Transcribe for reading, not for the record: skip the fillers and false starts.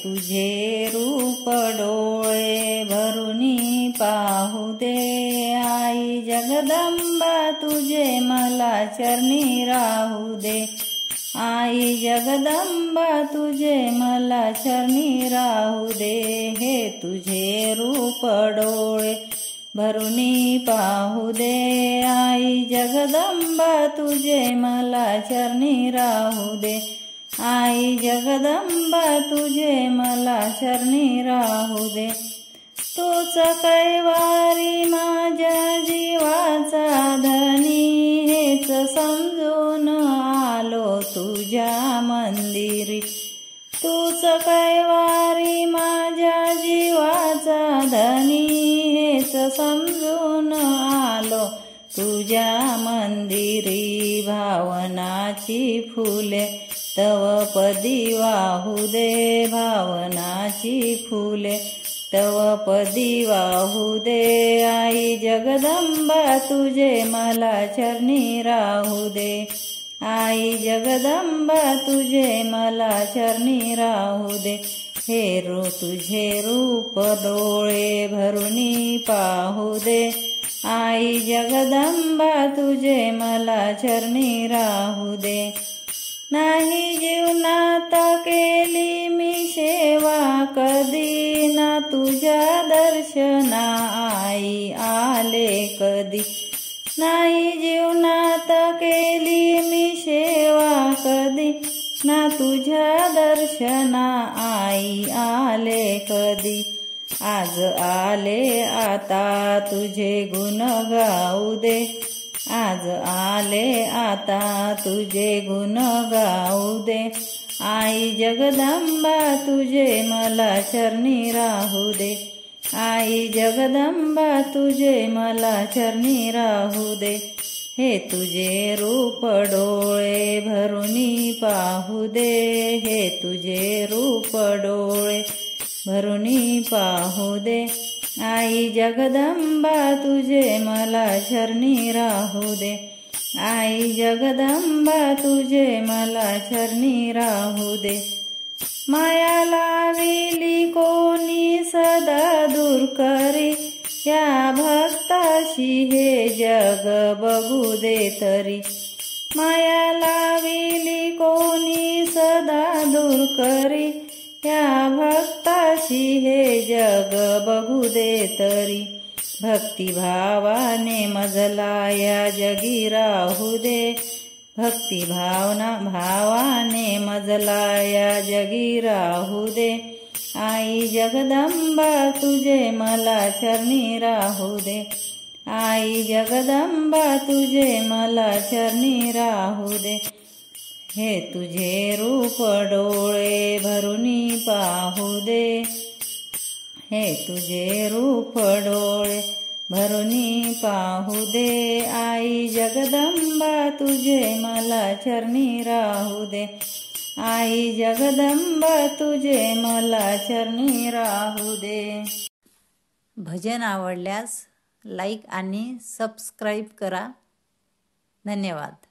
तुझे रूप डोळे भरुनी पाहू दे। आई जगदंबा तुझे मला चरणी राहू दे। आई जगदंबा तुझे मला चरणी राहू दे। हे तुझे रूप डोळे भरुनी पाहू दे। आई जगदंबा तुझे मला चरणी राहू दे। आई जगदंबा तुझे मला चरणी राहू दे। तूच कैवारी माझ्या जीवाचा धनी, हेच समजून आलो तुझ्या मंदिरी। तूच कैवारी माझ्या जीवाचा धनी, हेच समजून आलो तुझ्या मंदिरी। भावनाची फुले तव पदी वाहू दे। भावनाची फुले तव पदी वाहू दे। आई जगदंबा तुझे मला चरणी राहू दे। आई जगदंबा तुझे मला चरणी राहू दे। हे तुझे रूप डोळे भरुनी पाहू दे। आई जगदंबा तुझे मला चरणी राहू दे। नाही जीवनात केली मी सेवा कधी, ना तुझ्या दर्शना आई आले कधी। नाही जीवनात केली मी सेवा कधी, ना तुझ्या दर्शना आई आले कधी। आज आले आता तुझे गुण गाऊ दे। आज आले आता तुझे गुण गाऊ दे। आई जगदंबा तुझे मला चरणी राहू दे। आई जगदंबा तुझे मला चरणी राहू दे। हे तुझे रूप डोळे भरुनी पाहू दे। हे तुझे रूप डोळे भरुनी पाहू दे। आई जगदंबा तुझे मला चरणी राहू दे। आई जगदंबा तुझे मला चरणी राहू दे। माया लाविली कोणी सदा दूर करी, या भक्ताशी हे जग बघू दे तरी। माया लाविली कोणी सदा दूर करी, या भक्ताशी हे जग बघू दे तरी। भक्तिभावाने मजला या जगी राहू दे। भावाने मजला या जगी राहू दे। आई जगदंबा तुझे मला चरणी राहू दे। आई जगदंबा तुझे मला चरणी राहू दे। हे तुझे रूप डोळे भरुनी पाहू दे। हे तुझे रूप डोळे भरुनी पाहू दे। आई जगदंबा तुझे मला चरणी राहू दे। आई जगदंबा तुझे मला चरणी राहू दे। भजन आवडल्यास लाईक आणि सबस्क्राईब करा। धन्यवाद।